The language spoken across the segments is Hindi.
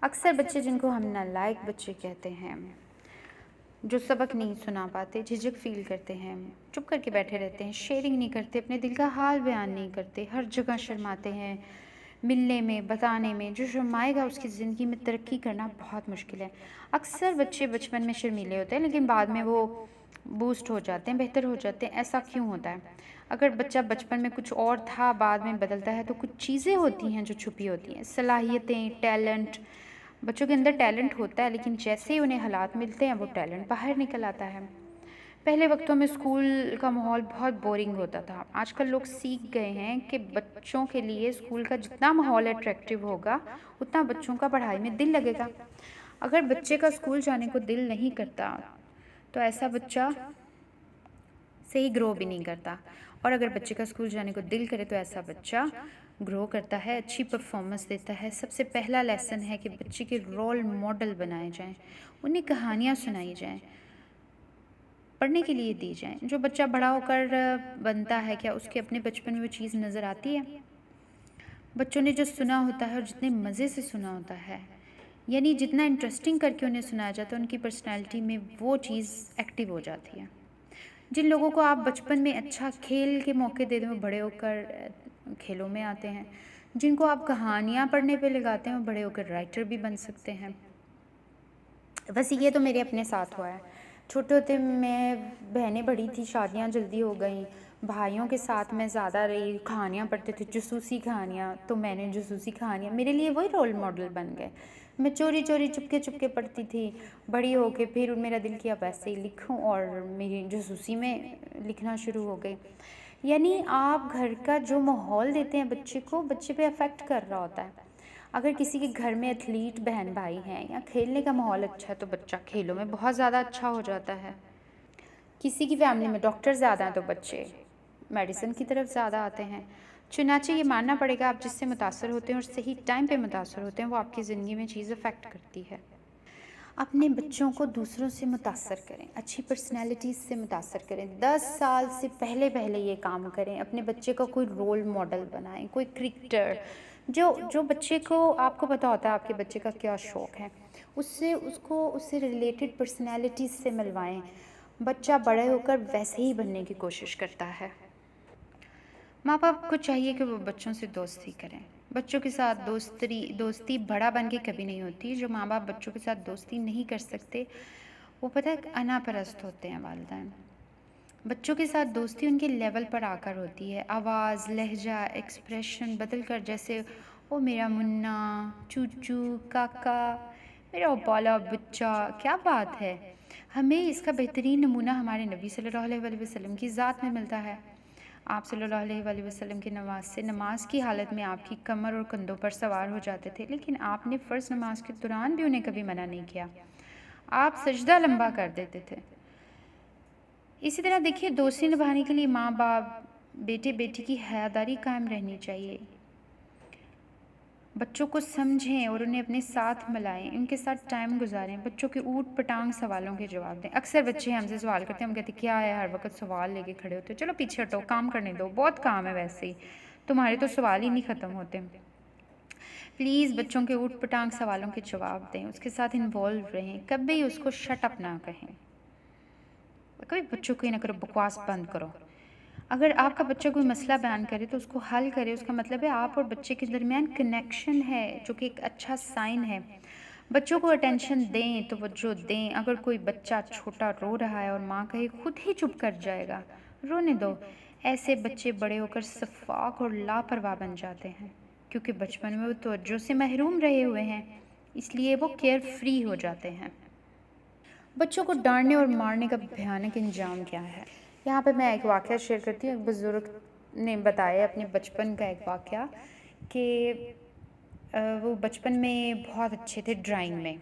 अक्सर बच्चे जिनको हम नालायक बच्चे कहते हैं, जो सबक नहीं सुना पाते, झिझक फ़ील करते हैं, चुप करके बैठे रहते हैं, शेयरिंग नहीं करते, अपने दिल का हाल बयान नहीं करते, हर जगह शर्माते हैं, मिलने में, बताने में। जो शर्माएगा उसकी ज़िंदगी में तरक्की करना बहुत मुश्किल है। अक्सर बच्चे बचपन में शर्मीले होते हैं लेकिन बाद में वो बूस्ट हो जाते हैं, बेहतर हो जाते हैं। ऐसा क्यों होता है? अगर बच्चा बचपन में कुछ और था, बाद में बदलता है, तो कुछ चीज़ें होती हैं जो छुपी होती हैं। सलाहियतें, टैलेंट। बच्चों के अंदर टैलेंट होता है लेकिन जैसे ही उन्हें हालात मिलते हैं वो टैलेंट बाहर निकल आता है। पहले वक्तों में स्कूल का माहौल बहुत बोरिंग होता था। आजकल लोग सीख गए हैं कि बच्चों के लिए स्कूल का जितना माहौल अट्रैक्टिव होगा उतना बच्चों का पढ़ाई में दिल लगेगा। अगर बच्चे का स्कूल जाने को दिल नहीं करता तो ऐसा बच्चा सही ग्रो भी नहीं करता, और अगर बच्चे का स्कूल जाने को दिल करे तो ऐसा बच्चा ग्रो करता है, अच्छी परफॉर्मेंस देता है। सबसे पहला लेसन है कि बच्चे के रोल मॉडल बनाए जाएं, उन्हें कहानियाँ सुनाई जाएं, पढ़ने के लिए दी जाएं। जो बच्चा बड़ा होकर बनता है, क्या उसके अपने बचपन में वो चीज़ नज़र आती है? बच्चों ने जो सुना होता है और जितने मज़े से सुना होता है, यानी जितना इंटरेस्टिंग करके उन्हें सुनाया जाता है, उनकी पर्सनैलिटी में वो चीज़ एक्टिव हो जाती है। जिन लोगों को आप बचपन में अच्छा खेल के मौके दे दें वो बड़े होकर खेलों में आते हैं। जिनको आप कहानियाँ पढ़ने पे लगाते हैं वो बड़े होकर राइटर भी बन सकते हैं। बस ये तो मेरे अपने साथ हुआ है। छोटे होते मैं बहनें बड़ी थी, शादियाँ जल्दी हो गई, भाइयों के साथ मैं ज़्यादा रही, कहानियाँ पढ़ते थे, जासूसी कहानियाँ, तो मैंने जासूसी कहानियाँ मेरे लिए वही रोल मॉडल बन गए। मैं चोरी चोरी चुपके चुपके पढ़ती थी। बड़ी हो के फिर मेरा दिल किया वैसे ही लिखूं और मेरी जासूसी में लिखना शुरू हो गई। यानी आप घर का जो माहौल देते हैं बच्चे को, बच्चे पे अफेक्ट कर रहा होता है। अगर किसी के घर में एथलीट बहन भाई हैं या खेलने का माहौल अच्छा है तो बच्चा खेलों में बहुत ज़्यादा अच्छा हो जाता है। किसी की फैमिली में डॉक्टर ज़्यादा हैं तो बच्चे मेडिसिन की तरफ ज़्यादा आते हैं। चुनाचे ये मानना पड़ेगा, आप जिससे मुतासर होते हैं और सही टाइम पे मुतासर होते हैं वो आपकी ज़िंदगी में चीज़ अफेक्ट करती है। अपने बच्चों को दूसरों से मुतासर करें, अच्छी पर्सनैलिटीज़ से मुतासर करें। 10 साल से पहले पहले ये काम करें। अपने बच्चे का कोई रोल मॉडल बनाएं, कोई क्रिकेटर जो जो बच्चे को, आपको पता होता है आपके बच्चे का क्या शौक़ है, उससे रिलेटेड पर्सनैलिटीज़ से मिलवाएं। बच्चा बड़े होकर वैसे ही बनने की कोशिश करता है। माँ बाप को चाहिए कि वो बच्चों से दोस्ती करें। बच्चों के साथ दोस्ती बड़ा बन के कभी नहीं होती। जो माँ बाप बच्चों के साथ दोस्ती नहीं कर सकते वो पता है अनापरस्त होते हैं वालिदैन। बच्चों के साथ दोस्ती उनके लेवल पर आकर होती है। आवाज़, लहजा, एक्सप्रेशन बदल कर, जैसे ओ मेरा मुन्ना, चूचू, काका, मेरा बाला बच्चा, क्या बात है। हमें इसका बेहतरीन नमूना हमारे नबी सल्लल्लाहु अलैहि वसल्लम की ज़ात में मिलता है। आप सल्लल्लाहु अलैहि वसल्लम की नमाज की हालत में आपकी कमर और कंधों पर सवार हो जाते थे, लेकिन आपने फ़र्ज़ नमाज के दौरान भी उन्हें कभी मना नहीं किया। आप सजदा लंबा कर देते थे। इसी तरह देखिए, दोस्ती निभाने के लिए माँ बाप, बेटे बेटी की हयादारी कायम रहनी चाहिए। बच्चों को समझें और उन्हें अपने साथ मिलाएं, उनके साथ टाइम गुजारें। बच्चों के ऊट पटांग सवालों के जवाब दें। अक्सर बच्चे हमसे सवाल करते हैं, हम कहते हैं क्या है हर वक्त सवाल लेके खड़े होते हो, चलो पीछे हटो, काम करने दो, बहुत काम है वैसे ही, तुम्हारे तो सवाल ही नहीं ख़त्म होते। प्लीज़ बच्चों के ऊट पटांग सवालों के जवाब दें, उसके साथ इन्वॉल्व रहें, कभी उसको शट अप ना कहें। कभी बच्चों को ही ना करो बकवास बंद करो। अगर आपका बच्चा कोई मसला बयान करे तो उसको हल करे, उसका मतलब है आप और बच्चे के दरमियान कनेक्शन है, जो कि एक अच्छा साइन है। बच्चों को अटेंशन दें, तवज्जो दें। अगर कोई बच्चा छोटा रो रहा है और माँ कहे खुद ही चुप कर जाएगा, रोने दो। ऐसे बच्चे बड़े होकर शफ़ाक़ और लापरवाह बन जाते हैं, क्योंकि बचपन में वो तवज्जो से महरूम रहे हुए हैं, इसलिए वो केयर फ्री हो जाते हैं। बच्चों को डांटने और मारने का भयानक अंजाम क्या है? यहाँ पे मैं एक वाक़या शेयर करती हूँ। एक बुज़ुर्ग ने बताया अपने बचपन का एक वाक़या कि वो बचपन में बहुत अच्छे थे ड्राइंग में,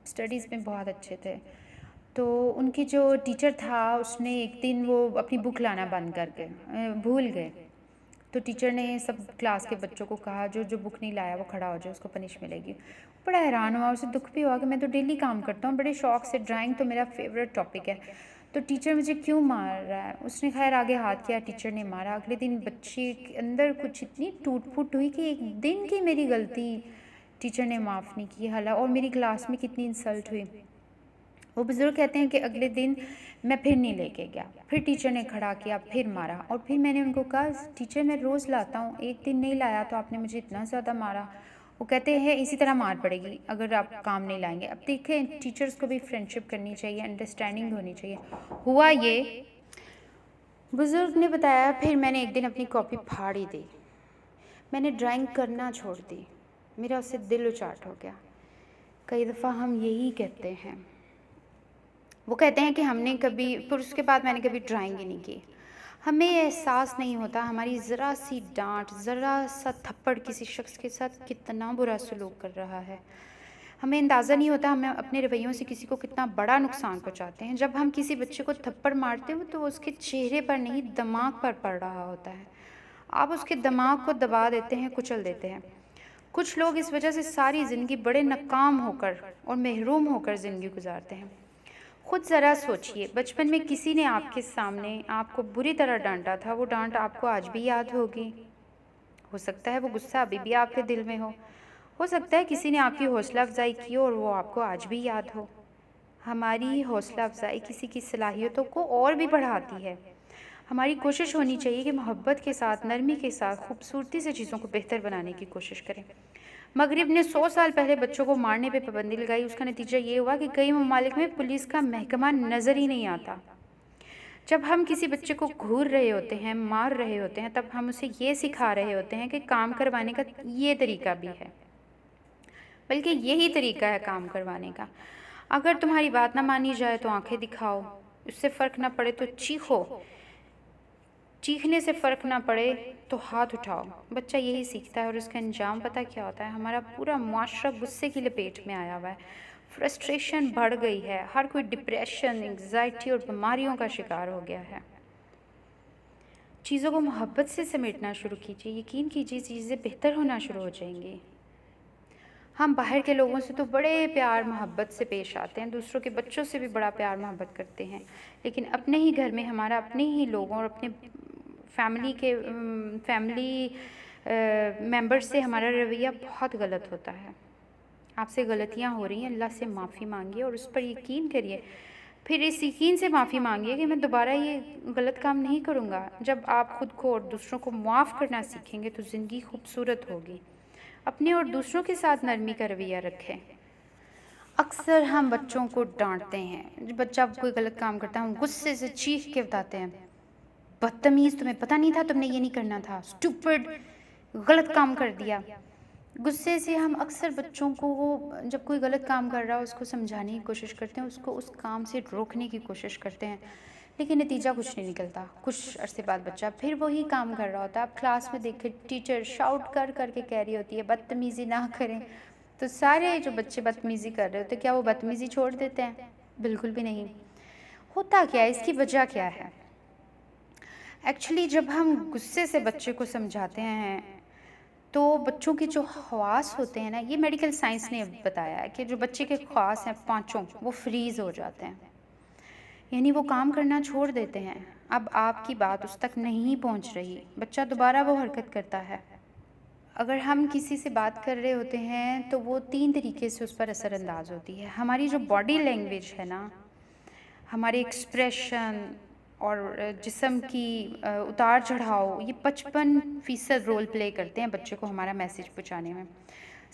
स्टडीज़ में बहुत अच्छे थे। तो उनकी जो टीचर था उसने एक दिन वो अपनी बुक लाना बंद कर गए, भूल गए। तो टीचर ने सब क्लास के बच्चों को कहा जो जो बुक नहीं लाया वो खड़ा हो जाए, उसको पनिश मिलेगी। बड़ा हैरान हुआ, उसे दुख भी हुआ कि मैं तो डेली काम करता हूँ बड़े शौक से, ड्राइंग तो मेरा फेवरेट टॉपिक है, तो टीचर मुझे क्यों मार रहा है। उसने खैर आगे हाथ किया, टीचर ने मारा। अगले दिन बच्चे के अंदर कुछ इतनी टूट फूट हुई कि एक दिन की मेरी गलती टीचर ने माफ़ नहीं की, हालांकि और मेरी क्लास में कितनी इंसल्ट हुई। वो बुज़ुर्ग कहते हैं कि अगले दिन मैं फिर नहीं लेके गया, फिर टीचर ने खड़ा किया, फिर मारा, और फिर मैंने उनको कहा टीचर मैं रोज़ लाता हूँ, एक दिन नहीं लाया तो आपने मुझे इतना ज़्यादा मारा। वो कहते हैं इसी तरह मार पड़ेगी अगर आप काम नहीं लाएंगे। अब देखें, टीचर्स को भी फ्रेंडशिप करनी चाहिए, अंडरस्टैंडिंग होनी चाहिए। हुआ ये, बुज़ुर्ग ने बताया, फिर मैंने एक दिन अपनी कॉपी फाड़ ही दी, मैंने ड्राइंग करना छोड़ दी, मेरा उससे दिल उचाट हो गया। कई दफ़ा हम यही कहते हैं। वो कहते हैं कि हमने कभी, फिर उसके बाद मैंने कभी ड्राइंग ही नहीं की। हमें एहसास नहीं होता हमारी ज़रा सी डांट, ज़रा सा थप्पड़ किसी शख्स के साथ कितना बुरा सलूक कर रहा है। हमें अंदाज़ा नहीं होता हम अपने रवैयों से किसी को कितना बड़ा नुकसान पहुंचाते हैं। जब हम किसी बच्चे को थप्पड़ मारते हो तो उसके चेहरे पर नहीं, दिमाग पर पड़ रहा होता है। आप उसके दिमाग को दबा देते हैं, कुचल देते हैं। कुछ लोग इस वजह से सारी ज़िंदगी बड़े नाकाम होकर और महरूम होकर ज़िंदगी गुजारते हैं। खुद ज़रा सोचिए, बचपन में किसी ने आपके सामने आपको बुरी तरह डांटा था, वो डांट आपको आज भी याद होगी। हो सकता है वो गुस्सा अभी भी आपके दिल में हो सकता है किसी ने आपकी हौसला अफजाई की और वो आपको आज भी याद हो। हमारी हौसला अफजाई किसी की सलाहियतों को और भी बढ़ाती है। हमारी कोशिश होनी चाहिए कि मोहब्बत के साथ, नरमी के साथ, खूबसूरती से चीज़ों को बेहतर बनाने की कोशिश करें। मगरिब ने 100 साल पहले बच्चों को मारने पे पाबंदी लगाई। उसका नतीजा ये हुआ कि कई ममालिक में पुलिस का महकमा नज़र ही नहीं आता। जब हम किसी बच्चे को घूर रहे होते हैं, मार रहे होते हैं, तब हम उसे ये सिखा रहे होते हैं कि काम करवाने का ये तरीका भी है, बल्कि यही तरीका है काम करवाने का। अगर तुम्हारी बात ना मानी जाए तो आंखें दिखाओ, उससे फ़र्क ना पड़े तो चीखो, चीखने से फ़र्क ना पड़े तो हाथ उठाओ। बच्चा यही सीखता है और उसका अंजाम पता क्या होता है? हमारा पूरा मुआशरा गुस्से की लपेट में आया हुआ है, फ्रस्ट्रेशन बढ़ गई है, हर कोई डिप्रेशन, एंग्जाइटी और बीमारियों का शिकार हो गया है। चीज़ों को मोहब्बत से समेटना शुरू कीजिए, यकीन कीजिए चीज़ें बेहतर होना शुरू हो जाएंगी। हम बाहर के लोगों से तो बड़े प्यार मोहब्बत से पेश आते हैं, दूसरों के बच्चों से भी बड़ा प्यार मोहब्बत करते हैं, लेकिन अपने ही घर में हमारा, अपने ही लोगों और अपने फैमिली मेंबर्स से हमारा रवैया बहुत गलत होता है। आपसे गलतियां हो रही हैं, अल्लाह से माफ़ी मांगिए और उस पर यकीन करिए। फिर इस यकीन से माफ़ी मांगिए कि मैं दोबारा ये गलत काम नहीं करूँगा। जब आप खुद को और दूसरों को माफ़ करना सीखेंगे तो ज़िंदगी खूबसूरत होगी। अपने और दूसरों के साथ नरमी का रवैया रखें। अक्सर हम बच्चों को डांटते हैं, जब बच्चा कोई गलत काम करता है हम गुस्से से चीख के बताते हैं, बदतमीज़, तुम्हें पता नहीं था, तुमने ये नहीं करना था, स्टूपिड, गलत काम कर दिया। गुस्से से हम अक्सर बच्चों को, जब कोई गलत काम कर रहा है उसको समझाने की कोशिश करते हैं, उसको उस काम से रोकने की कोशिश करते हैं, लेकिन नतीजा कुछ नहीं निकलता। कुछ अरसे बाद बच्चा फिर वही काम कर रहा होता है। आप क्लास में देखें, टीचर शाउट कर करके कह रही होती है बदतमीज़ी ना करें, तो सारे जो बच्चे बदतमीज़ी कर रहे होते, क्या वो बदतमीज़ी छोड़ देते हैं? बिल्कुल भी नहीं। होता क्या है, इसकी वजह क्या है? एक्चुअली जब हम गुस्से से बच्चे को समझाते हैं तो बच्चों के जो ख़वास होते हैं ना, ये मेडिकल साइंस ने बताया है कि जो बच्चे के ख़वास हैं पाँचों, वो फ्रीज़ हो जाते हैं, यानी वो काम करना छोड़ देते हैं। अब आपकी बात उस तक नहीं पहुंच रही, बच्चा दोबारा वो हरकत करता है। अगर हम किसी से बात कर रहे होते हैं तो वो 3 तरीके से उस पर असरअंदाज होती है। हमारी जो बॉडी लैंग्वेज है ना, हमारे एक्सप्रेशन और जिस्म की उतार चढ़ाव, ये 55% रोल प्ले करते हैं बच्चे को हमारा मैसेज पहुंचाने में।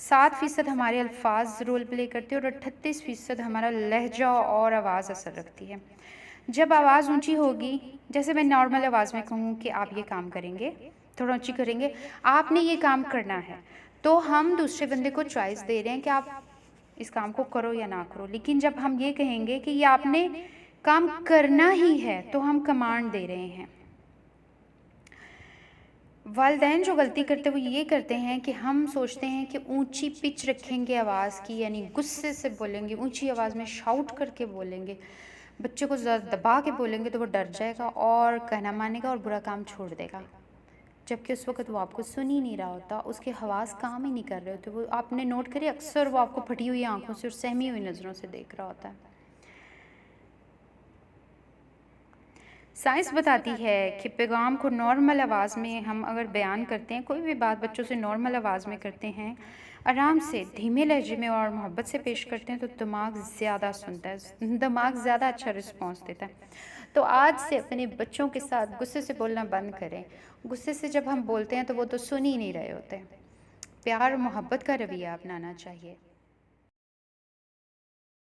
7% हमारे अल्फाज रोल प्ले करते हैं और 38% हमारा लहजा और आवाज़ असर रखती है। जब आवाज़ ऊंची होगी, जैसे मैं नॉर्मल आवाज़ में कहूँ कि आप ये काम करेंगे, थोड़ा ऊंची करेंगे, आपने ये काम करना है, तो हम दूसरे बंदे को चॉइस दे रहे हैं कि आप इस काम को करो या ना करो। लेकिन जब हम ये कहेंगे कि ये आपने काम करना ही है, तो हम कमांड दे रहे हैं। वालिदैन जो गलती करते वो ये करते हैं कि हम सोचते हैं कि ऊंची पिच रखेंगे आवाज़ की, यानी गुस्से से बोलेंगे, ऊंची आवाज़ में शाउट करके बोलेंगे, बच्चे को ज़्यादा दबा के बोलेंगे तो वो डर जाएगा और कहना मानेगा और बुरा काम छोड़ देगा। जबकि उस वक्त वो आपको सुन ही नहीं रहा होता, उसके हवास काम ही नहीं कर रहे होते। वो आपने नोट करिए, अक्सर वो आपको फटी हुई आंखों से और सहमी हुई नज़रों से देख रहा होता है। साइंस बताती है कि पैगाम को नॉर्मल आवाज़ में हम अगर बयान करते हैं, कोई भी बात बच्चों से नॉर्मल आवाज़ में करते हैं, आराम से धीमे लहजे में और मोहब्बत से पेश करते हैं तो दिमाग ज़्यादा सुनता है, दिमाग ज़्यादा अच्छा रिस्पॉन्स देता है। तो आज से अपने बच्चों के साथ गुस्से से बोलना बंद करें। गुस्से से जब हम बोलते हैं तो वो तो सुन ही नहीं रहे होते। प्यार और मोहब्बत का रवैया अपनाना चाहिए।